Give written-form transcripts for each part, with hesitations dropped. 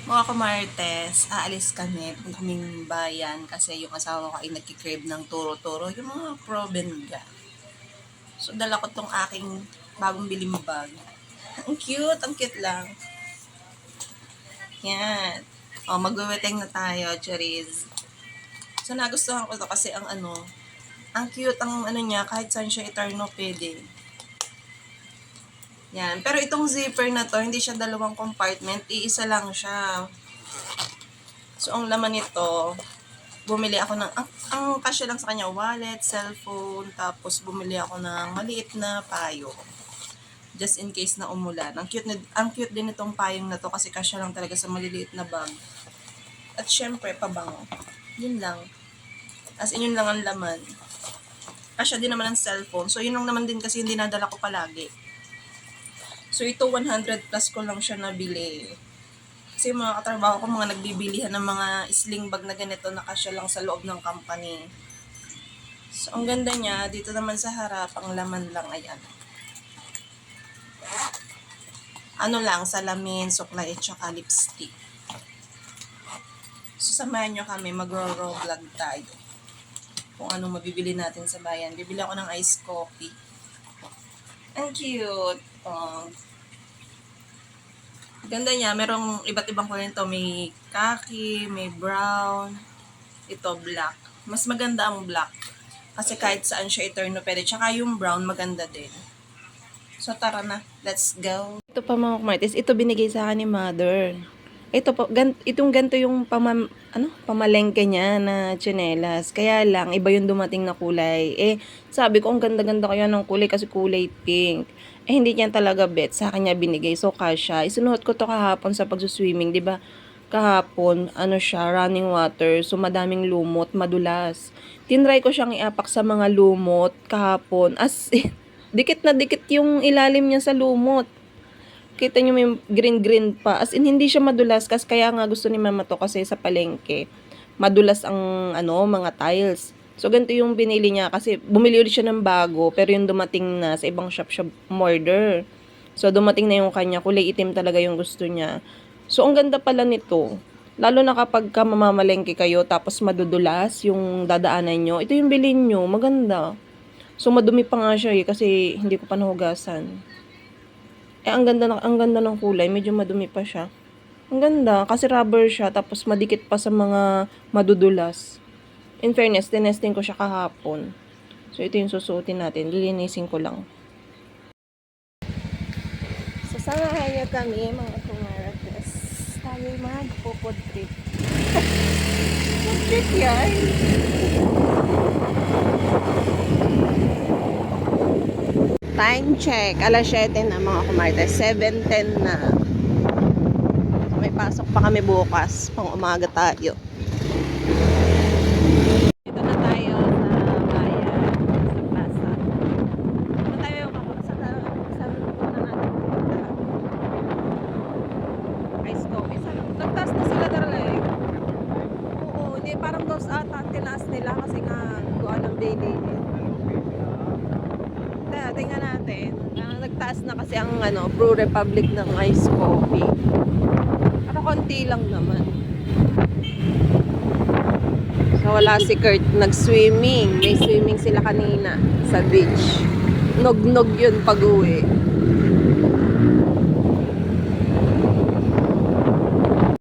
Mga kumartes, aalis kami, punta kaming bayan kasi yung asawa ko ay nagkikrib ng turo-turo, yung mga probenga. So, dala ko tong aking bagong biling bag. Ang cute lang. Yan. O, magwiweteng na tayo, Charis. So, nagustuhan ko to kasi ang cute ang ano niya, kahit saan siya eterno pwede. Yan. Pero itong zipper na to, hindi siya dalawang compartment, iisa lang siya. So, ang laman nito, bumili ako ng, ang kasya lang sa kanya, wallet, cellphone, tapos bumili ako ng maliit na payo. Just in case na umulan. Ang cute din itong payong na to kasi kasya lang talaga sa maliliit na bag. At syempre, pabango. Yun lang. As in, yun lang ang laman. Kasya din naman ang cellphone. So, yun lang naman din kasi hindi nadala ko palagi. So, ito 100 plus ko lang siya nabili. Kasi mga katrabaho ko, mga nagbibilihan ng mga sling bag na ganito na kasya lang sa loob ng company. So, ang ganda niya, dito naman sa harap, ang laman lang, ayan. Ano lang, salamin, suklay, at saka lipstick. So, samahan nyo kami, mag-raw vlog tayo. Kung anong mabibili natin sa bayan. Bibili ako ng iced coffee. Ang cute. Ganda niya, merong iba't ibang kulay nito. May khaki, may brown, ito black. Mas maganda ang black. Kasi kahit saan siya eterno pwede. Tsaka yung brown maganda din. So tara na, let's go. Ito pa mga kumartis, ito binigay sa akin ni mother. Ito po, itong ganito yung pamalengke niya na tsinelas. Kaya lang, iba yung dumating na kulay. Sabi ko, ang ganda-ganda kaya ng kulay kasi kulay pink. Hindi niya talaga bet. Sa akin niya binigay. So, kasha. Isinuot ko to kahapon sa pagsuswimming. Diba? Kahapon, siya, running water. So, madaming lumot, madulas. Tinry ko siyang iapak sa mga lumot kahapon. As dikit na dikit yung ilalim niya sa lumot. Kita nyo may green-green pa. As in, hindi siya madulas. Kasi kaya nga gusto ni mama to kasi sa palengke. Madulas ang mga tiles. So, ganito yung binili niya. Kasi bumili ulit siya ng bago. Pero yung dumating na sa ibang shop siya order. So, dumating na yung kanya. Kulay itim talaga yung gusto niya. So, ang ganda pala nito. Lalo na kapag ka mamamalengke kayo tapos madudulas yung dadaanan nyo. Ito yung bilhin nyo. Maganda. So, madumi pa nga siya kasi hindi ko pa nahugasan. Ang ganda ng kulay, medyo madumi pa siya. Ang ganda, kasi rubber siya, tapos madikit pa sa mga madudulas. In fairness, tinesting ko siya kahapon. So, ito yung susuotin natin. Lilinisin ko lang. So, samahan niyo kami, mga kumarates. Tayo mag-popod trip. Ang trip yan. Time check. Alas 7 na mga kumartes. 7:10 na. So, may pasok pa kami bukas. Pang umaga tayo. Dito na tayo sa bayan. Sa plaza. Dito tayo saan na natin pupunta. Ice coffee. Nagtaas na sila talaga. Oo. Hindi, parang dos ata. Tinaas nila kasi nga doon ang daily. Tingnan natin. Nagtaas na kasi ang Brew Republic ng ice coffee. Pero konti lang naman. So wala si Kurt nag-swimming. May swimming sila kanina sa beach. Nog-nog yun pag-uwi.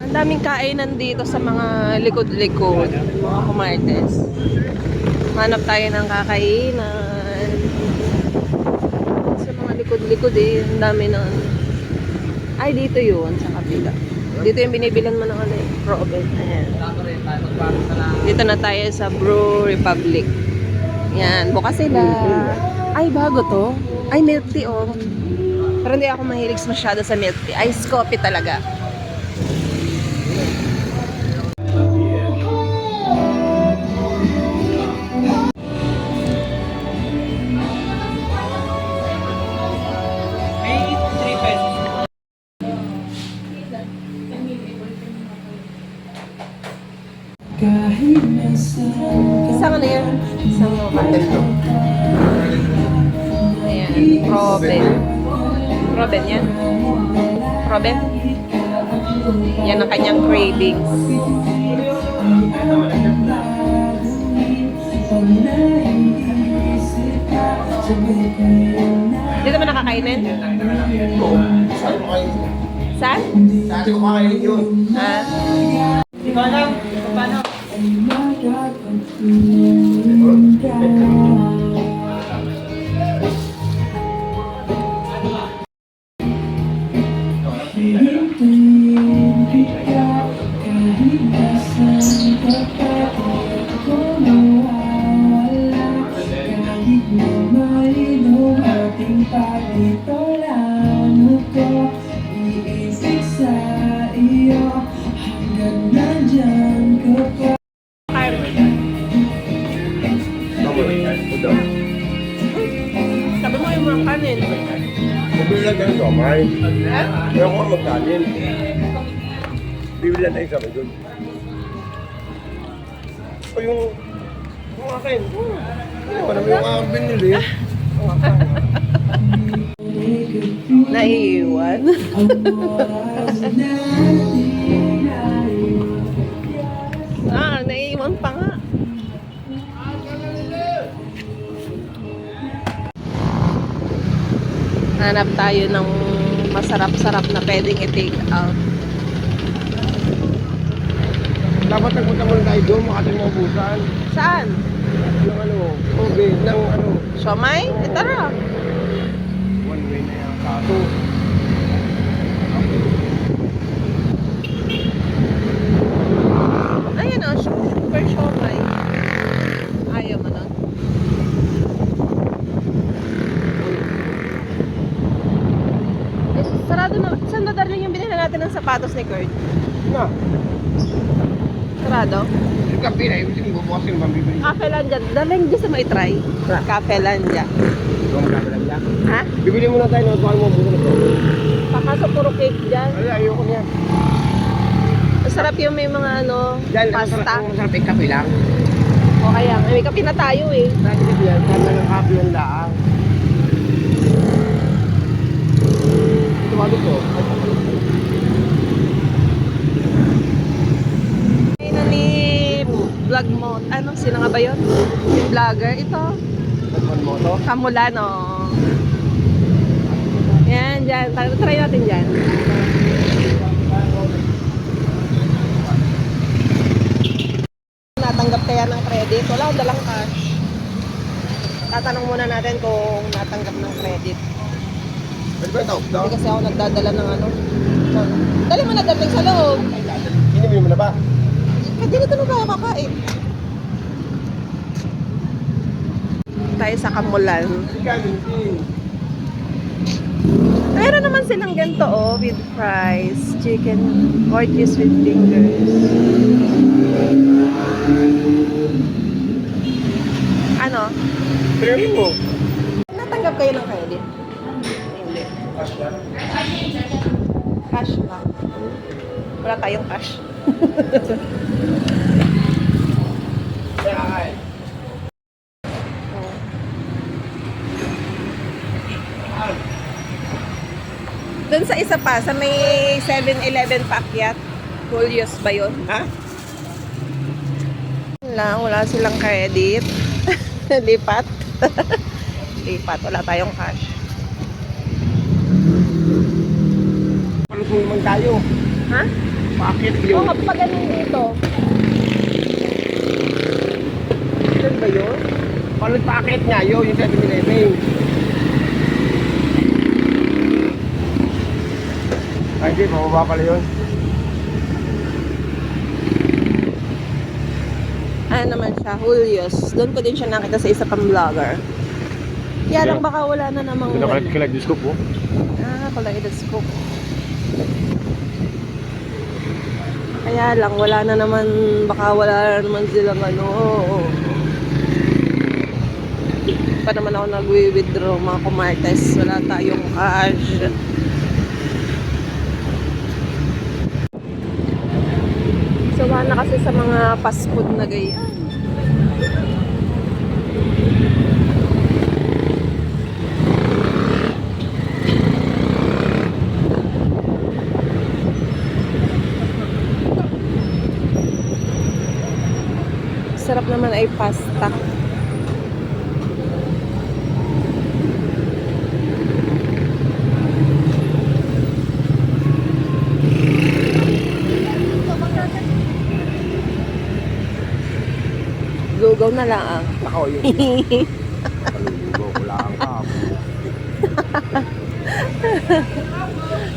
Ang daming kainan dito sa mga likod-likod. Mga kumartes. Hanap tayo ng kakainan. Likod-likod ang dami ng ay dito yun sa kabila. Dito yung binibilan mo ng Robin. Ayan. Dito na tayo sa Brew Republic. Yan, bukas sila. Ay, bago to. Ay, milk tea Pero hindi ako mahilig masyado sa milk tea. Ice coffee talaga. Isang yan? Isang bottle. Ayan, Robin. Robin yan? Robin? Yan ang kanyang cravings. Hindi naman nakakainin? Oo. Saan ko kayo? Saan? Dati ko kakainin yun. Ah. Hindi ko alam. Paano? Sabi mo yung mga kanin. Bibili lang tayo sa may. Kaya ko magkanin. Bibili lang tayo sa may doon. O yung akin. Ano naman yung aking binili? Naiiwan. Naiiwan pa nga. Hanap tayo ng masarap-sarap na pwedeng i-take out. Dapat nagpunta muna tayo doon, makating mga busan. Saan? Ng ano, okay, ng ano. Siomay? Tara. One way na yung kaso. Ayan o, super siomay. Ayaw mo nun. Sarado na. Saan ba darling yung binila natin ng sapatos ni Kurt? Na, Sarado? yung kape na, yung bubukas yung pambibili. Cafe Landia. Darling, gusto mo i-try? Cafe Landia. Ikaw magkakalang niya. Ha? Bibili muna tayo ng tuwan mo busan na to. Pakasok puro cake dyan. Ay, ayoko niya. Masarap yung may mga ano, Dahil pasta. ang masarap yung kape lang. O kaya, may kape na tayo eh. Dahil kasi yan, sana ng kape yung laang. Tumalo ko. Ay na ni vlog mo. Ano, sino nga ba yun? Yung vlogger. Ito. Nagpan mo to. Kamulano. Yan, dyan. Try natin dyan. Natanggap kaya ng credit? Wala akong dalang cash. Tatanong muna natin kung natanggap ng credit. Pwede ba ito? Hindi kasi ako nagdadala ng ano. Dali mo na dating sa loob. Hinibili mo na ba? Hindi na ito na kaya kakain. Tayo sa Kamulan. Meron naman silang ganito oh, with fries, chicken, orchies with fingers. Ano? Pwede mo. Natanggap kayo ng credit? Hindi. Cash lang. Wala tayong cash. Doon sa isa pa, sa may 7-Eleven paakyat. Julius ba yun? Ha? Wala silang credit. Lipat. Lipat, wala tayong cash. Palusong naman tayo. Ha? Bakit Oo, yun? pa ganun dito. Saan ba yun? Palut packet nga yun, yung 7-Eleven. Ay, di, pababa pala yun. Ano naman siya, Julius. Doon ko din siya nakita sa isa pang vlogger. Kaya lang baka wala na namang... Kinag-disco po. Pala i-scoop. Kaya lang, wala na naman, baka wala na naman silang ano. Pa naman ako nag-withdraw mga kumartes. Wala tayong cash. Sawa na kasi sa mga fast food na ganyan. masarap naman ay pasta. Lugaw na lang. Ako yun. Palulugaw ko lang ka.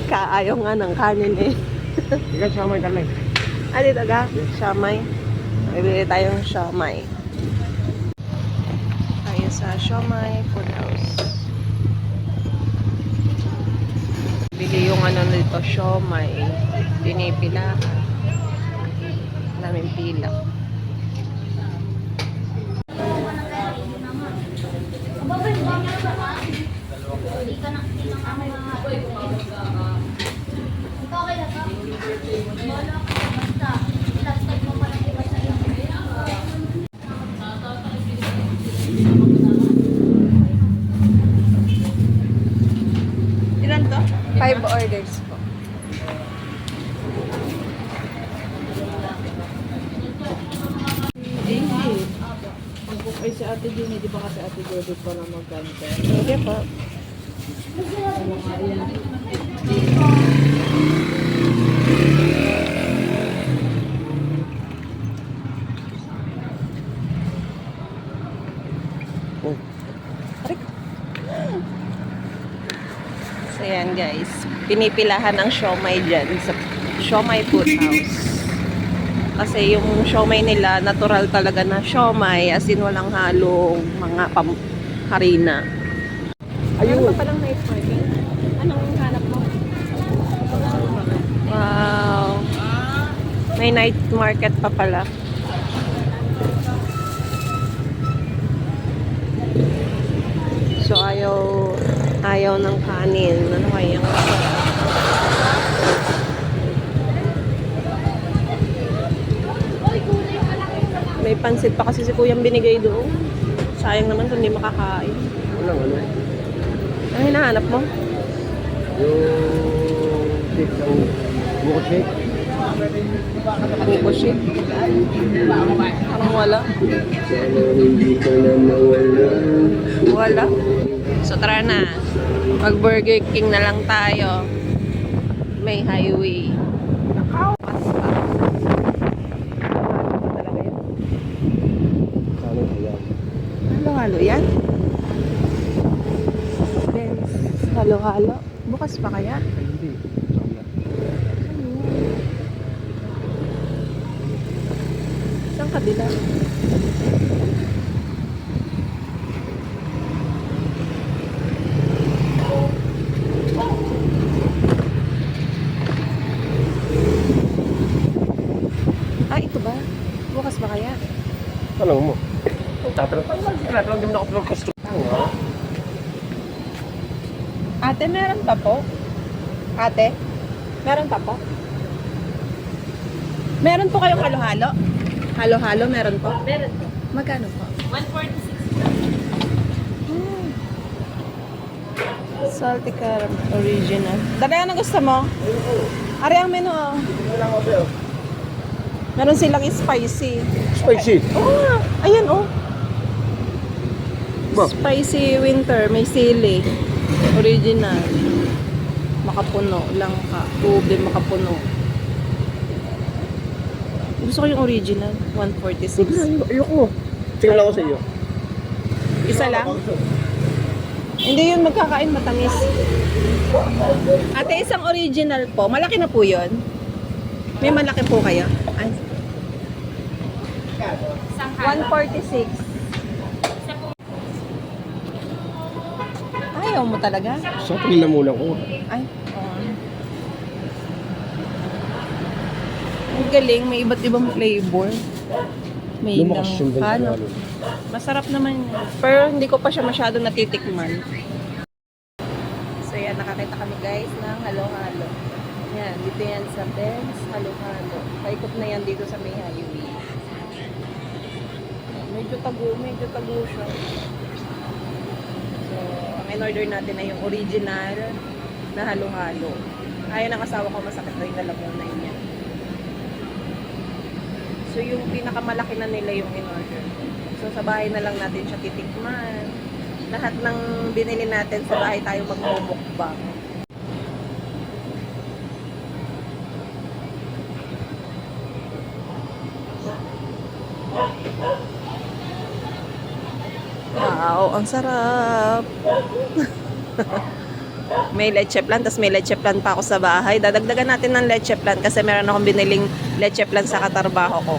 Kaayaw nga ng kanin eh. Ikaw siya ka lang. Ah, dito ga? Siamay. Bibili tayong siamay. Tayo sa Siamay Food House. Bili yung ano nito, siamay. Pinipila. Daming pila. Ilan to? 5 orders po. Ay, si Ate Jenny, di ba kasi Ate Jody pa na magkanta? Sige po. Oh. So yan guys, pinipilahan ng siomay dyan sa Siomay Food House. Kasi yung siomay nila, natural talaga na siomay, as in walang halong mga harina. Ayun. Meron pa palang night market. Anong hanap mo? Wow. May night market pa pala. So ayaw ng kanin. Ano kaya yung may pansit pa kasi si Kuyang binigay doon. Sayang naman kung hindi makakain. Walang ano. Ang hinahanap mo? Yung shake ng buko shake. Buko shake. Parang wala. Sana hindi ka na mawala. Wala. So tara na. Mag-Burger King na lang tayo. May highway. Pasta. Talaga yun. Sana ayan. Halo-halo yan? Benz. Halo-halo. Bukas pa kaya? Ay, hindi. Sana. Saan kabila? Ah, ito ba? Bukas ba kaya? Tanong mo. Tatanong din ako ng gusto. Ate, meron pa po? Ate, meron pa po? Meron po kayong halo-halo? Halo-halo, meron po? Meron po. Magkano po? 146. Salty caramel original. Dali, anong gusto mo? Ari ang menu, oh. Meron silang spicy. Spicy. Oh, ayan, oh. Ba? Spicy winter, may sili. Original. Makapuno, langka. Ube, makapuno. Gusto ko yung original, 146. Ayoko. Tingnan lang ako sa iyo. Isa lang? Hindi yun magkakain, matamis. Ate, isang original po. Malaki na po yun. May malaki po kayo? Ay. 146. Ayaw mo talaga? So, tingnan muna ko. Ay, ang galing, may iba't ibang flavor. May Lumakas yung ano. Masarap naman yun. Pero hindi ko pa siya masyado natitikman. So yan, nakakita kami guys ng halo-halo. Yan, dito yan sa Benz, halo-halo. Paikot na yan dito sa may highway. Medyo tago siya. So, ang in-order natin na yung original na halo-halo. Ayaw ng asawa ko, masakit daw yung lalamunan niya. So So, yung pinakamalaki na nila yung in-order. So, sa bahay na lang natin siya titikman. Lahat ng binili natin sa bahay tayo magmumukbang. Wow, ang sarap. May leche plan, tas may leche plan pa ako sa bahay. Dadagdagan natin ng leche plan kasi meron akong biniling leche plan sa katarbaho ko.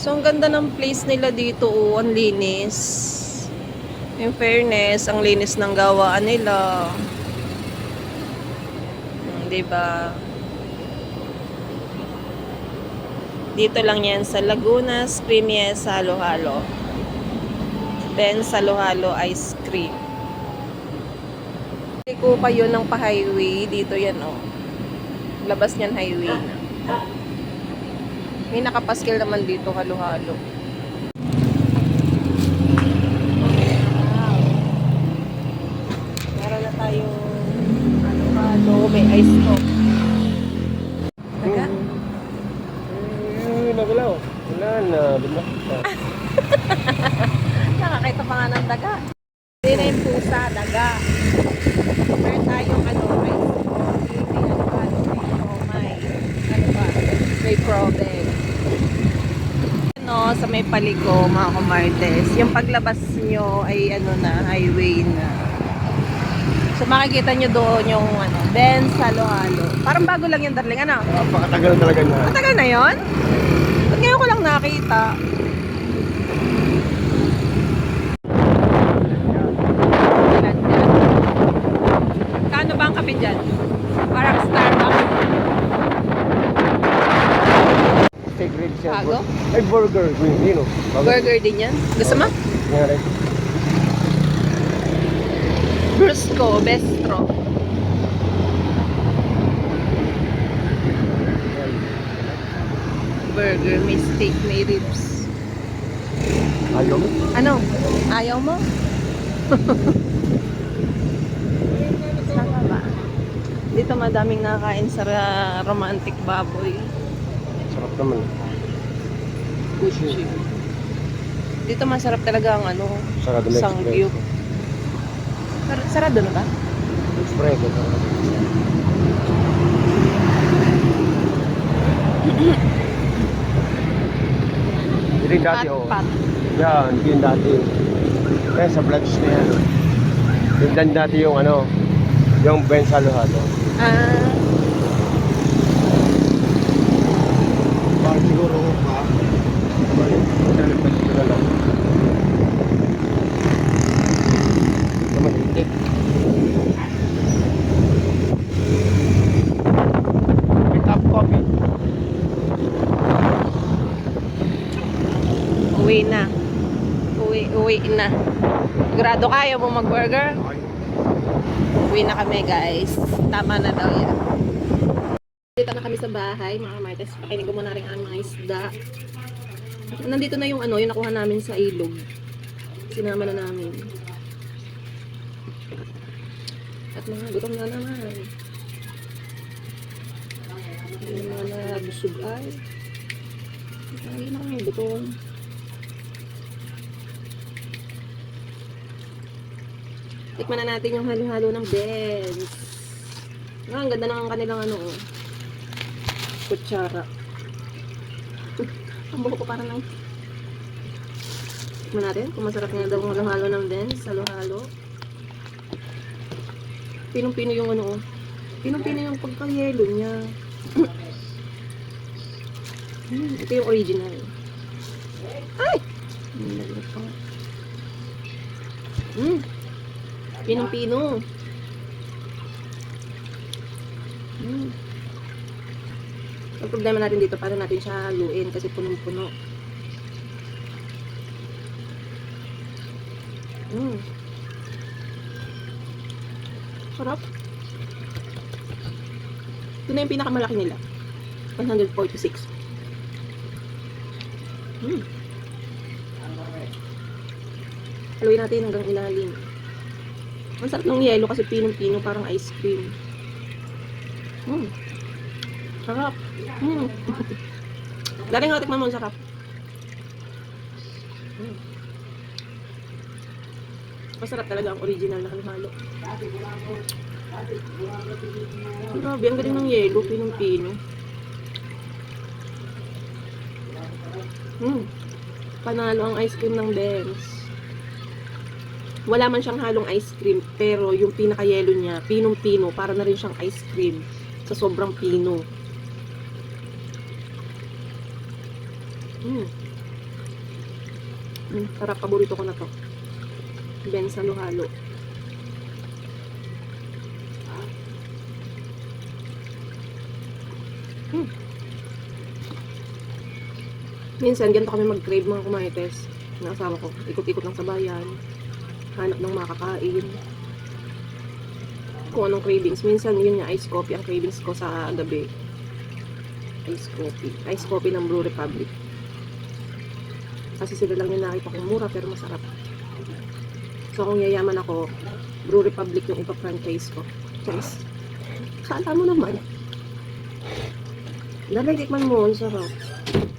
So, ang ganda ng place nila dito, oh. Ang linis. In fairness, ang linis ng gawaan nila. Diba? Dito lang yan sa Laguna Creamies Halo-Halo. Then, sa Halo-Halo Ice Cream. Hindi ko kayo ng pa-highway. Dito yan, oh. Labas niyan highway na. May nakapaskil naman dito, Halo-Halo. Meron na tayong Halo-Halo. May ice coke. Daga? Nagalaw. Wala na. Bumasta. Nakakita pa nga ng daga. Hindi na yung pusa, daga. Meron tayong ice coke. May Halo-Halo. May ano ba? May problem. Sa may paliko, mga kumartes. Yung paglabas nyo ay ano na, highway na. So makikita nyo doon yung Benz Halo-Halo. Parang bago lang yung darling, ano? Napakatagal talaga na. Matagal na yon? Ba't ngayon ko lang nakita? Ilan dyan? Kano ba ang kape dyan? Parang Starbucks. Secret siya. Bago? Ay, burger. Yun, Burger din yan. Gusto mo? Nga rin. Brusco, Bestro. Burger, may steak, may ribs. Ayaw mo? Ano? Ayaw mo? Saka ba? Dito madaming nakakain sa romantic baboy. Sarap naman. Gucci. Dito masarap talaga ang Sarado na sangyup. Sarado na ba? Expresso. Hindi rin dati, oh. Pat. Yan, hindi yun dati. Kaya sa vlogs na yan. Yung dan dati yung yung Benz Halo-Halo. Ah, Bakit siguro ha? Dito na lang. Naman hindi. May top coffee. uwi na. Uwi na. Grado kayo mo mag-burger? Uwi na kami, guys. Tama na daw yan. Dito na kami sa bahay, mga martes. Pakinig ko muna rin ang mga isda. Nandito na yung yung nakuha namin sa ilog. Sinama na namin. At mga gutom na naman. Yung mga nabusog ay. Ay, na kami gutom. Tikman na natin yung halo-halo ng Benz. Ang ganda ng kanilang kutsara. Ang buko ko parang lang. Tikman natin kung masarap nga daw ang halo-halo ng Benz. Halo-halo. Pinong-pino yung Pinong-pino yung pagka-yelo niya. Ito yung original. Ay! Pinong-pino. Ang problema natin dito, paano natin siya haluin kasi punong-puno. Sarap. Ito na yung pinakamalaki nila. 146. Haluin natin hanggang ilalim. Ang sarap ng yelo kasi pinong-pino, parang ice cream. Sarap. Dali nga, tikman mo, ang sarap. Masarap talaga ang original na halo-halo. Grabe, ang galing ng yelo, pinong-pino. Panalo ang ice cream ng Benz. Wala man siyang halong ice cream, pero yung pinaka-yelo niya, pinong-pino, para na rin siyang ice cream sa sobrang pino. Sarap, paborito ko na to. Benz halo-halo. Minsan, ganito kami mag-crave mga kumaites. Nakasama ko, ikot-ikot lang sa bayan. Hanap ng makakain. Kung anong cravings. Minsan, yun nga, ice coffee ang cravings ko sa gabi. Ice coffee. Ice coffee ng Brew Republic. Kasi sila lang yung nakita kong mura pero masarap. So, kung yayaman ako, Brew Republic yung ipa-franchise ko. Guys, kala mo naman. Lalagikman mo, ang sarap.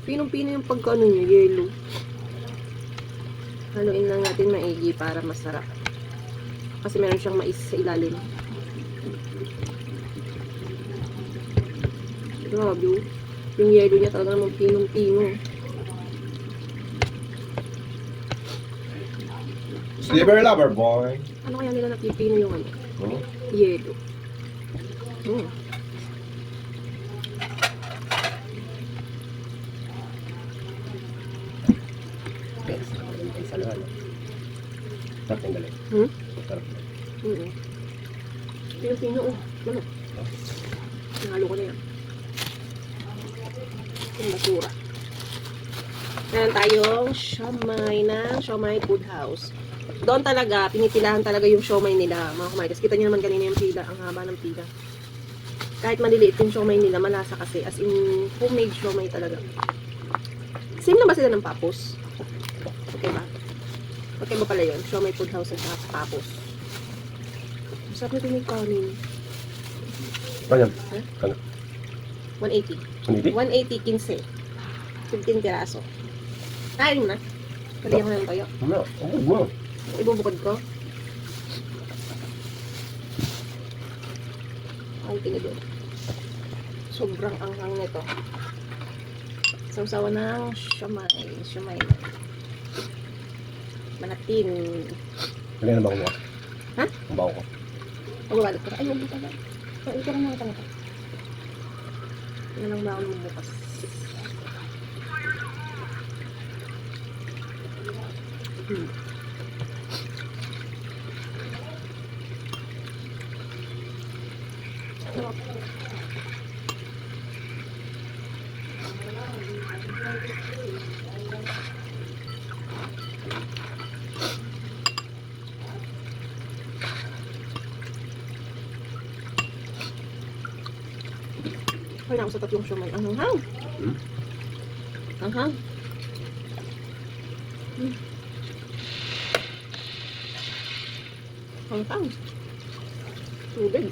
Pinong-pino yung pagkaano niya, yellow. Haluin lang natin maigi para masarap. Kasi meron siyang mais sa ilalim. Grabe. Yung yellow niya talaga namang pinong-pino. Sliver lover boy. Ano kaya nila napipino yung ano? Hmm? Yellow. Halo-halo. Sarap yung galing. Sarap. Pinong-pino, ano? Nahalo ko na yan. Yung basura. Meron tayong siomay ng Siomay Food House. Doon talaga, pinipilahan talaga yung siomay nila, mga kumaitas. Kita nyo naman kanina yung pila, ang haba ng pila. Kahit maliliit yung siomay nila, malasa kasi. As in, homemade siomay talaga. Same na ba sila ng Papos? Okay ba? Okay ba pala yun? Siomay Food House at Papos. Masarap nito yung kanin. Kanya? Huh? Kanya? 180. Hindi? 180, 15. 15 piraso. Kain mo na. Palihan ko ng toyo. Ano? Wow. Ibubukod ko. Ang tinidor. Sobrang anghang nito. Sausawa ng siomay. Siomay. Manatin. Kailan na ba kumuha? Ha? Ang baho ko. Magbabalot ko. Ay, huwag ka ba? Ito ka mga tanong. Ano lang ba ako naman bukas? Kaya na ako sa tatlong siomay. Ang hanghang. Hanghang. Hanghang. Tubig.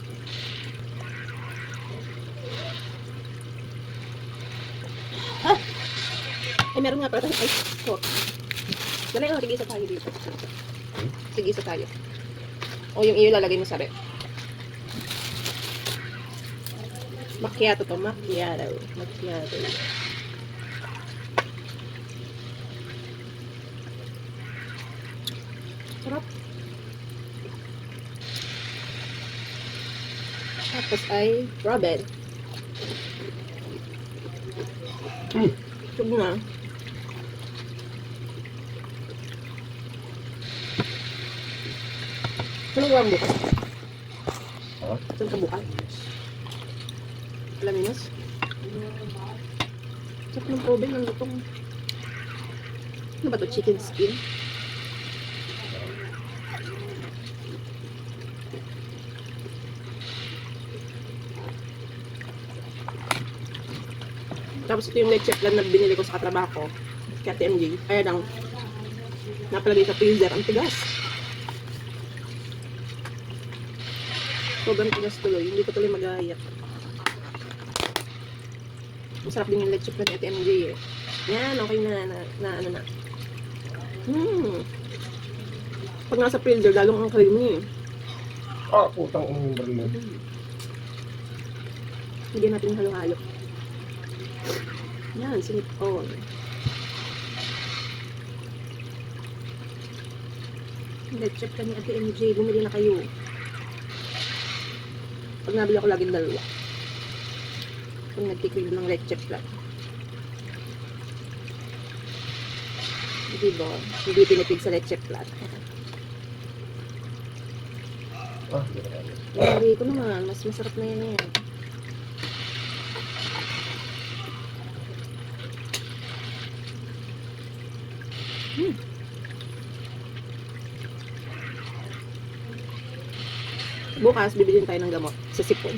Ay, meron nga pala tayong ice coffee. Dala yung tigisa tayo dito. Tigisa tayo. O yung iyo lalagay mo sa rep. Macchiato to, macchiato. Macchiato. Sarap. Tapos ay Robin. Sub na. Saan ka bukas? Ha? Saan ka bukas? Alaminos? Sarap ng Robin, ang lutong. Ano ba to? Chicken skin? Tapos ito yung leche plan na binili ko sa katrabaho ko. Kaya TMJ. Kaya lang, napalagay sa freezer. Ang tigas. Sobrang tigas tuloy. Hindi ko tuloy magaya. Masarap din yung leche plan at MJ eh. Yan, okay na ano na. Pag nasa freezer, lalong ang creamy eh. Ah, putang yung baril. Hindi natin halo-halo. Yan, sinipon. Leche plan ni Ate MJ, bumili na kayo. Pag nabili ako laging dalawa. Pag nagtikrib ng leche plan. Diba? Hindi tinipid sa leche plan. Ah, Yari ko naman, mas masarap na yan yan. Bukas, bibili tayo ng gamot sa sipon.